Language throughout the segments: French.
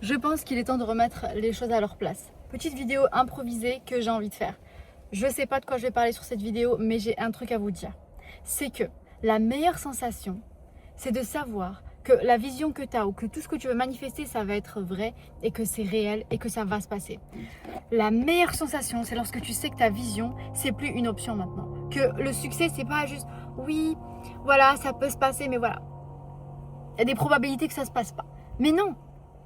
Je pense qu'il est temps de remettre les choses à leur place. Petite vidéo improvisée que j'ai envie de faire. Je sais pas de quoi je vais parler sur cette vidéo, mais j'ai un truc à vous dire. C'est que la meilleure sensation, c'est de savoir que la vision que tu as ou que tout ce que tu veux manifester, ça va être vrai et que c'est réel et que ça va se passer. La meilleure sensation, c'est lorsque tu sais que ta vision, c'est plus une option maintenant. Que le succès, c'est pas juste oui, voilà, ça peut se passer, mais voilà. Il y a des probabilités que ça se passe pas. Mais non,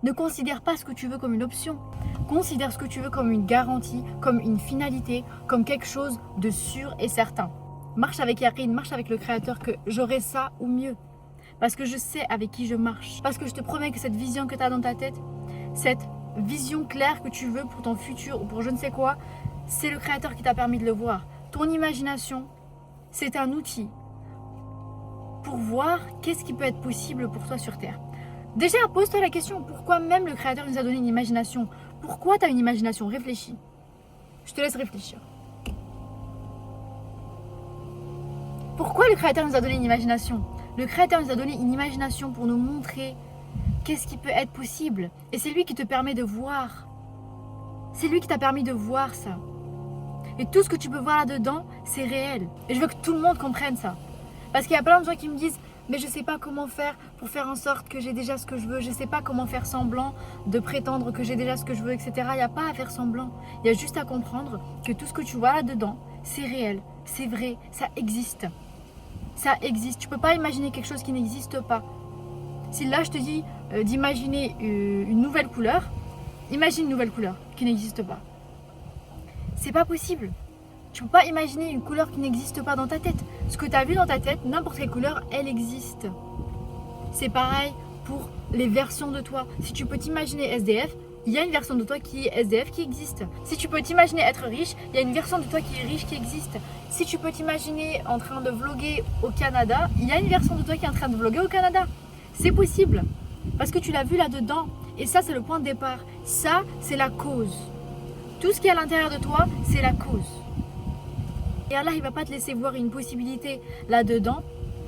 ne considère pas ce que tu veux comme une option. Considère ce que tu veux comme une garantie, comme une finalité, comme quelque chose de sûr et certain. Marche avec Yarin, marche avec le Créateur que j'aurai ça ou mieux. Parce que je sais avec qui je marche. Parce que je te promets que cette vision que tu as dans ta tête, cette vision claire que tu veux pour ton futur ou pour je ne sais quoi, c'est le Créateur qui t'a permis de le voir. Ton imagination, c'est un outil pour voir qu'est-ce qui peut être possible pour toi sur Terre. Déjà, pose-toi la question, pourquoi même le Créateur nous a donné une imagination? Pourquoi tu as une imagination? Réfléchis. Je te laisse réfléchir. Pourquoi le Créateur nous a donné une imagination? Le Créateur nous a donné une imagination pour nous montrer qu'est-ce qui peut être possible. Et c'est lui qui te permet de voir. C'est lui qui t'a permis de voir ça. Et tout ce que tu peux voir là-dedans, c'est réel. Et je veux que tout le monde comprenne ça. Parce qu'il y a plein de gens qui me disent « Mais je ne sais pas comment faire pour faire en sorte que j'ai déjà ce que je veux. Je ne sais pas comment faire semblant de prétendre que j'ai déjà ce que je veux, etc. » Il n'y a pas à faire semblant. Il y a juste à comprendre que tout ce que tu vois là-dedans, c'est réel, c'est vrai, ça existe. Ça existe. Tu ne peux pas imaginer quelque chose qui n'existe pas. Si là, je te dis d'imaginer une nouvelle couleur, imagine une nouvelle couleur qui n'existe pas. C'est pas possible. Tu peux pas imaginer une couleur qui n'existe pas dans ta tête. Ce que tu as vu dans ta tête, n'importe quelle couleur, elle existe. C'est pareil pour les versions de toi. Si tu peux t'imaginer SDF, il y a une version de toi qui est SDF qui existe. Si tu peux t'imaginer être riche, il y a une version de toi qui est riche qui existe. Si tu peux t'imaginer en train de vlogger au Canada, il y a une version de toi qui est en train de vlogger au Canada. C'est possible. Parce que tu l'as vu là-dedans. Et ça, c'est le point de départ. Ça, c'est la cause. Tout ce qui est à l'intérieur de toi, c'est la cause. Et Allah, il ne va pas te laisser voir une possibilité là-dedans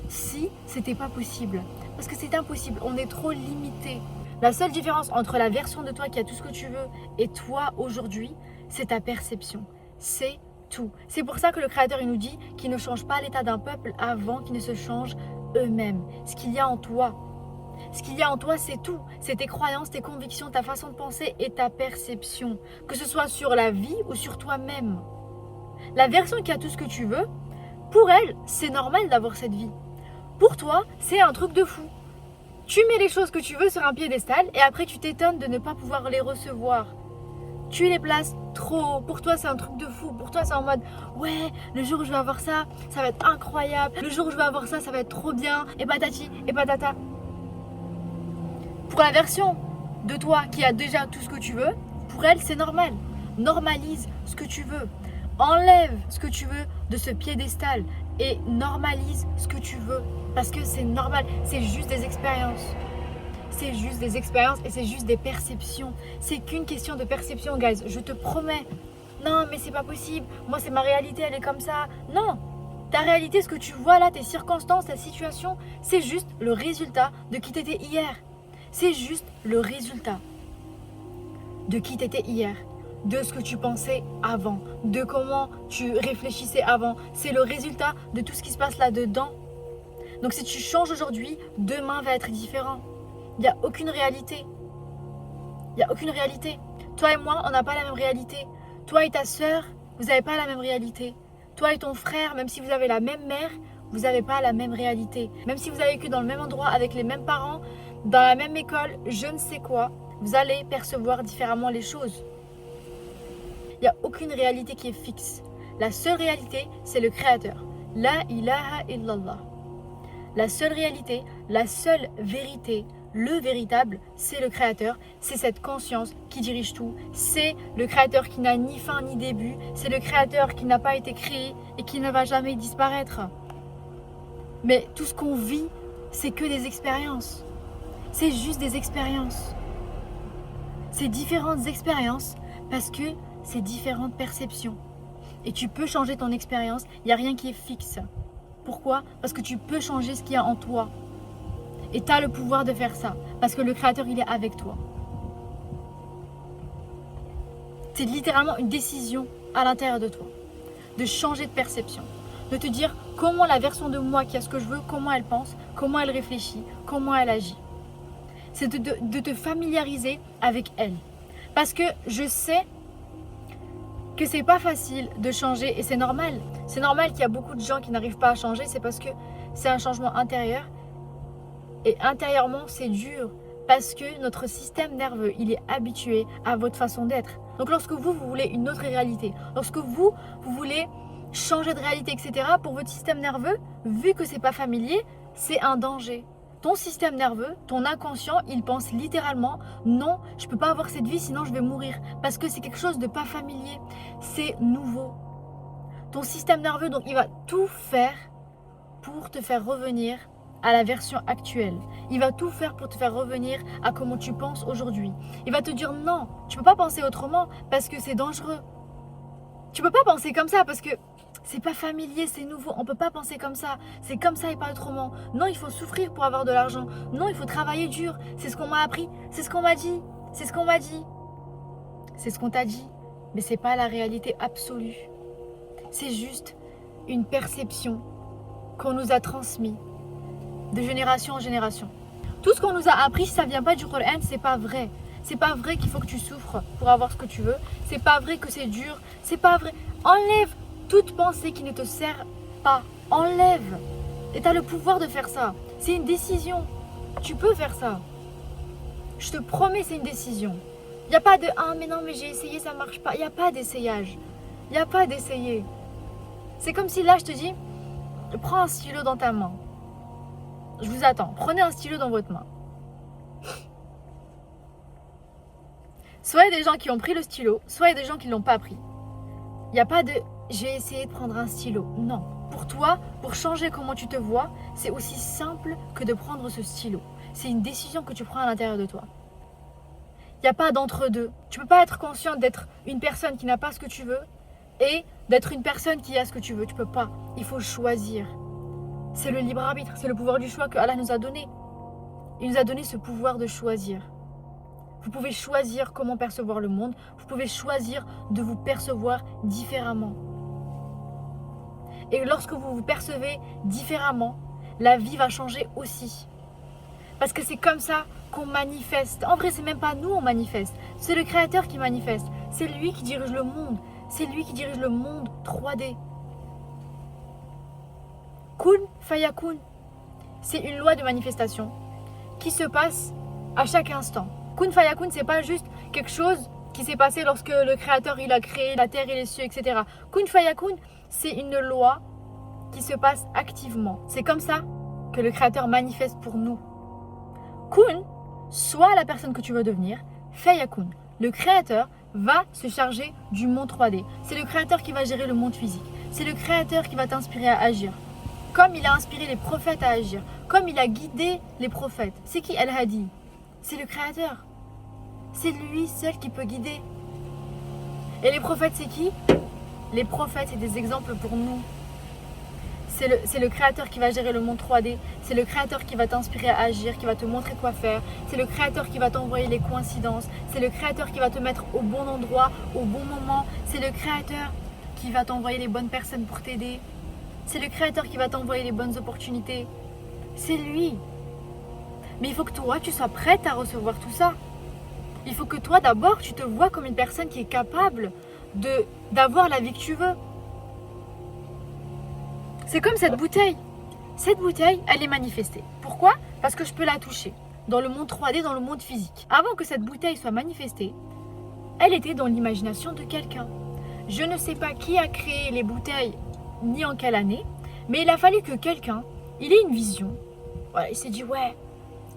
si c'était pas possible. Parce que c'est impossible, on est trop limité. La seule différence entre la version de toi qui a tout ce que tu veux et toi aujourd'hui, c'est ta perception. C'est tout. C'est pour ça que le Créateur il nous dit qu'il ne change pas l'état d'un peuple avant qu'ils ne se changent eux-mêmes. Ce qu'il y a en toi. Ce qu'il y a en toi, c'est tout. C'est tes croyances, tes convictions, ta façon de penser et ta perception. Que ce soit sur la vie ou sur toi-même. La version qui a tout ce que tu veux, pour elle, c'est normal d'avoir cette vie. Pour toi, c'est un truc de fou. Tu mets les choses que tu veux sur un piédestal et après tu t'étonnes de ne pas pouvoir les recevoir. Tu les places trop haut. Pour toi, c'est un truc de fou. Pour toi, c'est en mode ouais, le jour où je vais avoir ça, ça va être incroyable. Le jour où je vais avoir ça, ça va être trop bien. Et patati, et patata. Pour la version de toi qui a déjà tout ce que tu veux, pour elle, c'est normal. Normalise ce que tu veux. Enlève ce que tu veux de ce piédestal et normalise ce que tu veux. Parce que c'est normal, c'est juste des expériences. C'est juste des expériences et c'est juste des perceptions. C'est qu'une question de perception, guys. Je te promets. Non, mais c'est pas possible. Moi, c'est ma réalité, elle est comme ça. Non. Ta réalité, ce que tu vois là, tes circonstances, ta situation, c'est juste le résultat de qui t'étais hier. C'est juste le résultat de qui t'étais hier. De ce que tu pensais avant, de comment tu réfléchissais avant. C'est le résultat de tout ce qui se passe là-dedans. Donc si tu changes aujourd'hui, demain va être différent. Il n'y a aucune réalité. Il n'y a aucune réalité. Toi et moi, on n'a pas la même réalité. Toi et ta sœur, vous n'avez pas la même réalité. Toi et ton frère, même si vous avez la même mère, vous n'avez pas la même réalité. Même si vous avez vécu dans le même endroit, avec les mêmes parents, dans la même école, je ne sais quoi, vous allez percevoir différemment les choses. Il n'y a aucune réalité qui est fixe. La seule réalité, c'est le Créateur. La ilaha illallah. La seule réalité, la seule vérité, le véritable, c'est le Créateur. C'est cette conscience qui dirige tout. C'est le Créateur qui n'a ni fin ni début. C'est le Créateur qui n'a pas été créé et qui ne va jamais disparaître. Mais tout ce qu'on vit, c'est que des expériences. C'est juste des expériences. C'est différentes expériences parce que c'est différentes perceptions. Et tu peux changer ton expérience, il n'y a rien qui est fixe. Pourquoi? Parce que tu peux changer ce qu'il y a en toi. Et tu as le pouvoir de faire ça, parce que le Créateur, il est avec toi. c'est littéralement une décision à l'intérieur de toi. De changer de perception. De te dire comment la version de moi qui a ce que je veux, comment elle pense, comment elle réfléchit, comment elle agit. C'est de te familiariser avec elle. Parce que je sais que c'est pas facile de changer et c'est normal. C'est normal qu'il y a beaucoup de gens qui n'arrivent pas à changer, c'est parce que c'est un changement intérieur. Et intérieurement, c'est dur parce que notre système nerveux, il est habitué à votre façon d'être. Donc lorsque vous voulez une autre réalité, lorsque vous voulez changer de réalité, etc., pour votre système nerveux, vu que c'est pas familier, c'est un danger. Ton système nerveux, ton inconscient, il pense littéralement « Non, je ne peux pas avoir cette vie, sinon je vais mourir. » Parce que c'est quelque chose de pas familier. C'est nouveau. Ton système nerveux, donc, il va tout faire pour te faire revenir à la version actuelle. Il va tout faire pour te faire revenir à comment tu penses aujourd'hui. Il va te dire « Non, tu ne peux pas penser autrement parce que c'est dangereux. Tu ne peux pas penser comme ça parce que c'est pas familier, c'est nouveau, on peut pas penser comme ça, c'est comme ça et pas autrement. Non, il faut souffrir pour avoir de l'argent. Non, il faut travailler dur, c'est ce qu'on m'a appris, c'est ce qu'on m'a dit, c'est ce qu'on m'a dit. C'est ce qu'on t'a dit, mais c'est pas la réalité absolue. C'est juste une perception qu'on nous a transmise de génération en génération. Tout ce qu'on nous a appris, si ça vient pas du Coran, c'est pas vrai. C'est pas vrai qu'il faut que tu souffres pour avoir ce que tu veux. C'est pas vrai que c'est dur. C'est pas vrai. Enlève toute pensée qui ne te sert pas. Enlève. Et tu as le pouvoir de faire ça. C'est une décision. Tu peux faire ça. Je te promets, c'est une décision. Il n'y a pas de « Ah, mais non, mais j'ai essayé, ça marche pas. » Il n'y a pas d'essayage. Il n'y a pas d'essayer. C'est comme si là, je te dis « Prends un stylo dans ta main. » Je vous attends. Prenez un stylo dans votre main. Soit il y a des gens qui ont pris le stylo, soit il y a des gens qui ne l'ont pas pris. Il n'y a pas de « j'ai essayé de prendre un stylo ». Non. Pour toi, pour changer comment tu te vois, c'est aussi simple que de prendre ce stylo. C'est une décision que tu prends à l'intérieur de toi. Il n'y a pas d'entre-deux. Tu ne peux pas être conscient d'être une personne qui n'a pas ce que tu veux et d'être une personne qui a ce que tu veux. Tu ne peux pas. Il faut choisir. C'est le libre arbitre, c'est le pouvoir du choix que Allah nous a donné. Il nous a donné ce pouvoir de choisir. Vous pouvez choisir comment percevoir le monde. Vous pouvez choisir de vous percevoir différemment. Et lorsque vous vous percevez différemment, la vie va changer aussi. Parce que c'est comme ça qu'on manifeste. En vrai, c'est même pas nous on manifeste. C'est le Créateur qui manifeste. C'est lui qui dirige le monde. C'est lui qui dirige le monde 3D. Kun fayakun. C'est une loi de manifestation qui se passe à chaque instant. Kun fayakun, c'est pas juste quelque chose qui s'est passé lorsque le Créateur il a créé la terre et les cieux, etc. Kun fayakun, c'est une loi qui se passe activement. C'est comme ça que le Créateur manifeste pour nous. Kun, sois la personne que tu veux devenir. Fayakun, le Créateur va se charger du monde 3D. C'est le Créateur qui va gérer le monde physique. C'est le Créateur qui va t'inspirer à agir. Comme il a inspiré les prophètes à agir. Comme il a guidé les prophètes. C'est qui Al-Hadi? C'est le Créateur. C'est lui seul qui peut guider. Et les prophètes, c'est qui? Les prophètes, c'est des exemples pour nous. C'est le Créateur qui va gérer le monde 3D. C'est le Créateur qui va t'inspirer à agir, qui va te montrer quoi faire. C'est le Créateur qui va t'envoyer les coïncidences. C'est le Créateur qui va te mettre au bon endroit, au bon moment. C'est le Créateur qui va t'envoyer les bonnes personnes pour t'aider. C'est le Créateur qui va t'envoyer les bonnes opportunités. C'est lui. Mais il faut que toi, tu sois prête à recevoir tout ça. Il faut que toi, d'abord, tu te vois comme une personne qui est capable d'avoir la vie que tu veux. C'est comme cette bouteille. Cette bouteille, elle est manifestée. Pourquoi? Parce que je peux la toucher. Dans le monde 3D, dans le monde physique. Avant que cette bouteille soit manifestée, elle était dans l'imagination de quelqu'un. Je ne sais pas qui a créé les bouteilles, ni en quelle année, mais il a fallu que quelqu'un, il ait une vision. Voilà, il s'est dit, ouais,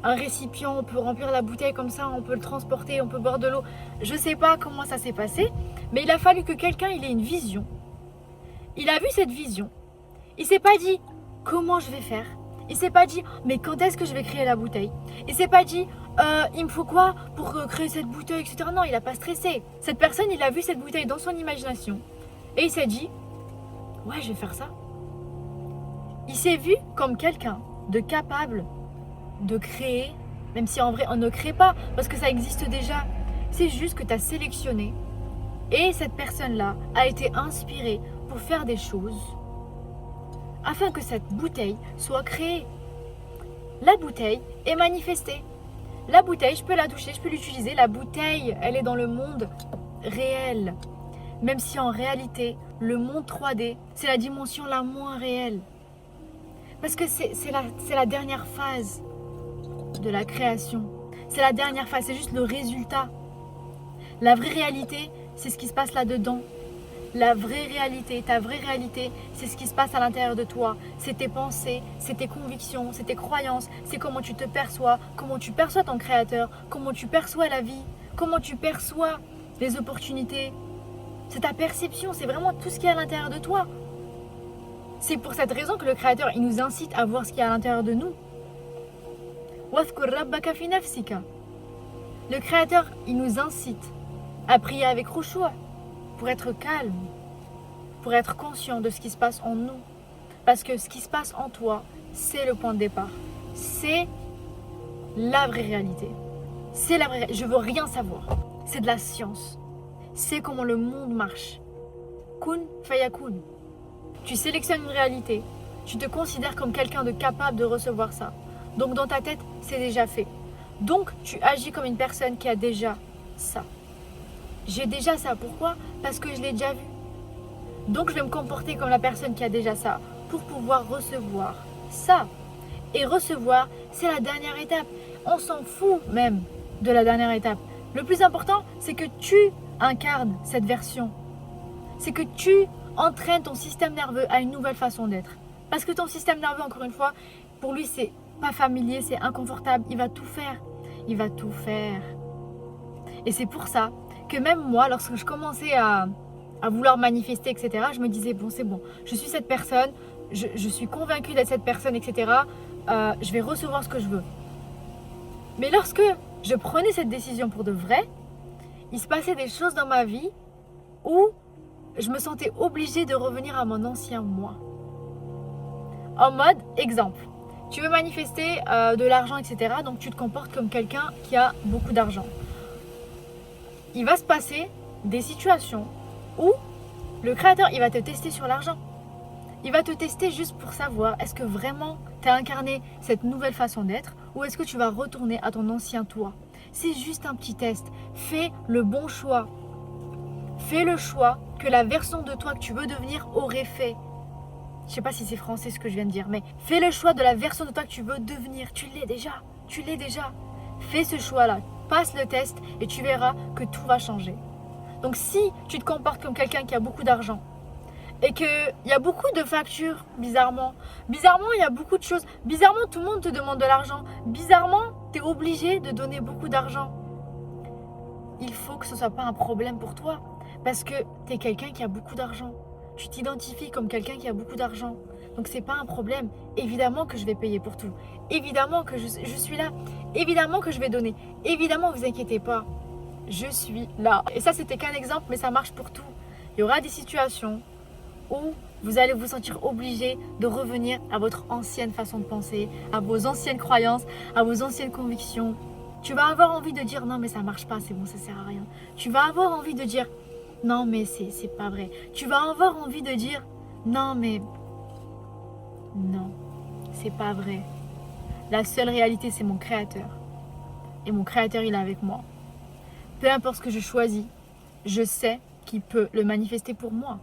un récipient, on peut remplir la bouteille comme ça, on peut le transporter, on peut boire de l'eau. Je ne sais pas comment ça s'est passé, mais il a fallu que quelqu'un, il ait une vision. Il a vu cette vision. Il s'est pas dit comment je vais faire. Il s'est pas dit mais quand est-ce que je vais créer la bouteille. Il s'est pas dit il me faut quoi pour créer cette bouteille, etc. Non, il a pas stressé. Cette personne, il a vu cette bouteille dans son imagination et il s'est dit ouais, je vais faire ça. Il s'est vu comme quelqu'un de capable de créer, même si en vrai on ne crée pas parce que ça existe déjà. C'est juste que tu as sélectionné Et cette personne-là a été inspirée pour faire des choses afin que cette bouteille soit créée. La bouteille est manifestée. La bouteille, je peux la toucher, je peux l'utiliser. La bouteille, elle est dans le monde réel. Même si en réalité, le monde 3D, c'est la dimension la moins réelle. Parce que c'est la dernière phase de la création. C'est la dernière phase, c'est juste le résultat. La vraie réalité, c'est ce qui se passe là-dedans. La vraie réalité, ta vraie réalité, c'est ce qui se passe à l'intérieur de toi. C'est tes pensées, c'est tes convictions, c'est tes croyances, c'est comment tu te perçois, comment tu perçois ton créateur, comment tu perçois la vie, comment tu perçois les opportunités. C'est ta perception, c'est vraiment tout ce qui est à l'intérieur de toi. C'est pour cette raison que le créateur, il nous incite à voir ce qui est à l'intérieur de nous. Le créateur, il nous incite à prier avec khushu', pour être calme, pour être conscient de ce qui se passe en nous. Parce que ce qui se passe en toi, c'est le point de départ. C'est la vraie réalité. C'est la vraie. Je veux rien savoir. C'est de la science. C'est comment le monde marche. Kun fayakun. Tu sélectionnes une réalité. Tu te considères comme quelqu'un de capable de recevoir ça. Donc dans ta tête, c'est déjà fait. Donc tu agis comme une personne qui a déjà ça. J'ai déjà ça. Pourquoi? Parce que je l'ai déjà vu. Donc je vais me comporter comme la personne qui a déjà ça pour pouvoir recevoir ça. Et recevoir, c'est la dernière étape. On s'en fout même de la dernière étape. Le plus important, c'est que tu incarnes cette version. C'est que tu entraînes ton système nerveux à une nouvelle façon d'être. Parce que ton système nerveux, encore une fois, pour lui, c'est pas familier, c'est inconfortable. Il va tout faire. Il va tout faire. Et c'est pour ça que même moi, lorsque je commençais à vouloir manifester, etc., je me disais, bon, c'est bon, je suis cette personne, je suis convaincue d'être cette personne, etc., je vais recevoir ce que je veux. Mais lorsque je prenais cette décision pour de vrai, il se passait des choses dans ma vie où je me sentais obligée de revenir à mon ancien moi. En mode, exemple, tu veux manifester de l'argent, etc., donc tu te comportes comme quelqu'un qui a beaucoup d'argent. Il va se passer des situations où le créateur, il va te tester sur l'argent. Il va te tester juste pour savoir, est-ce que vraiment tu as incarné cette nouvelle façon d'être ou est-ce que tu vas retourner à ton ancien toi. C'est juste un petit test. Fais le bon choix. Fais le choix que la version de toi que tu veux devenir aurait fait. Je ne sais pas si c'est français ce que je viens de dire, mais fais le choix de la version de toi que tu veux devenir. Tu l'es déjà. Tu l'es déjà. Fais ce choix-là. Passe le test et tu verras que tout va changer. Donc si tu te comportes comme quelqu'un qui a beaucoup d'argent et qu'il y a beaucoup de factures, bizarrement, il y a beaucoup de choses, bizarrement tout le monde te demande de l'argent, bizarrement tu es obligé de donner beaucoup d'argent, il faut que ce ne soit pas un problème pour toi parce que tu es quelqu'un qui a beaucoup d'argent. Tu t'identifies comme quelqu'un qui a beaucoup d'argent. Donc c'est pas un problème. Évidemment que je vais payer pour tout. Évidemment que je suis là. Évidemment que je vais donner. Évidemment, vous inquiétez pas. Je suis là. Et ça, c'était qu'un exemple, mais ça marche pour tout. Il y aura des situations où vous allez vous sentir obligé de revenir à votre ancienne façon de penser, à vos anciennes croyances, à vos anciennes convictions. Tu vas avoir envie de dire non mais ça marche pas, c'est bon, ça sert à rien. Tu vas avoir envie de dire non mais c'est pas vrai. Tu vas avoir envie de dire non mais non, c'est pas vrai. La seule réalité c'est mon créateur. Et mon créateur il est avec moi. Peu importe ce que je choisis, je sais qu'il peut le manifester pour moi.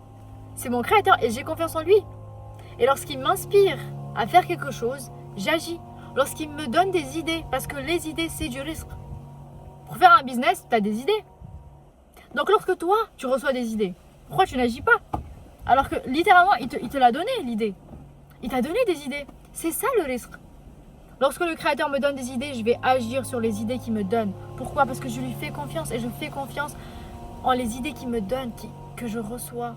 C'est mon créateur et j'ai confiance en lui. Et lorsqu'il m'inspire à faire quelque chose, j'agis. Lorsqu'il me donne des idées, parce que les idées c'est du risque. Pour faire un business, tu as des idées. Donc lorsque toi, tu reçois des idées, pourquoi tu n'agis pas? Alors que littéralement, il te l'a donné l'idée. Il t'a donné des idées. C'est ça le risque. Lorsque le créateur me donne des idées, je vais agir sur les idées qu'il me donne. Pourquoi? Parce que je lui fais confiance et je fais confiance en les idées qu'il me donne, que je reçois.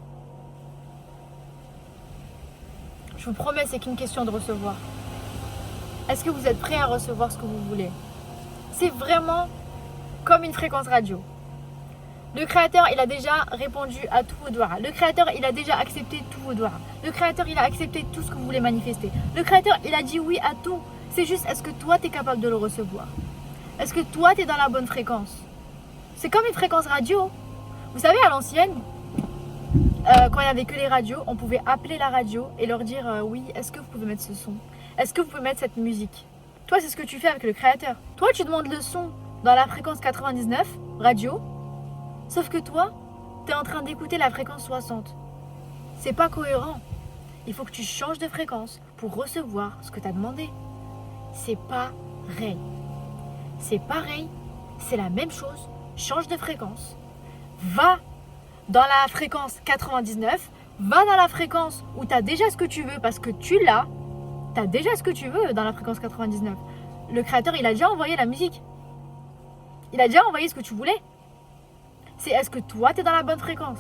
Je vous promets, c'est qu'une question de recevoir. Est-ce que vous êtes prêt à recevoir ce que vous voulez? C'est vraiment comme une fréquence radio. Le créateur, il a déjà répondu à tous vos doigts. Le créateur, il a déjà accepté tous vos doigts. Le créateur, il a accepté tout ce que vous voulez manifester. Le créateur, il a dit oui à tout. C'est juste, est-ce que toi, tu es capable de le recevoir? Est-ce que toi, tu es dans la bonne fréquence? C'est comme une fréquence radio. Vous savez, à l'ancienne, quand il n'y avait que les radios, on pouvait appeler la radio et leur dire oui, est-ce que vous pouvez mettre ce son? Est-ce que vous pouvez mettre cette musique? Toi, c'est ce que tu fais avec le créateur. Toi, tu demandes le son dans la fréquence 99, radio, sauf que toi, tu es en train d'écouter la fréquence 60. C'est pas cohérent. Il faut que tu changes de fréquence pour recevoir ce que tu as demandé. C'est pareil. C'est pareil, c'est la même chose. Change de fréquence. Va dans la fréquence 99, va dans la fréquence où tu as déjà ce que tu veux parce que tu l'as. Tu as déjà ce que tu veux dans la fréquence 99. Le créateur, il a déjà envoyé la musique. Il a déjà envoyé ce que tu voulais. C'est est-ce que toi, tu es dans la bonne fréquence?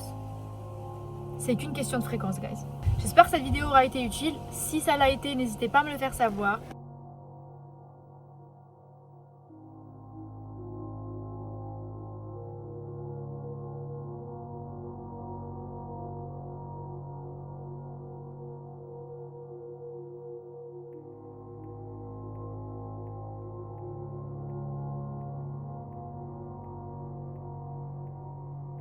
C'est qu'une question de fréquence, guys. J'espère que cette vidéo aura été utile. Si ça l'a été, n'hésitez pas à me le faire savoir.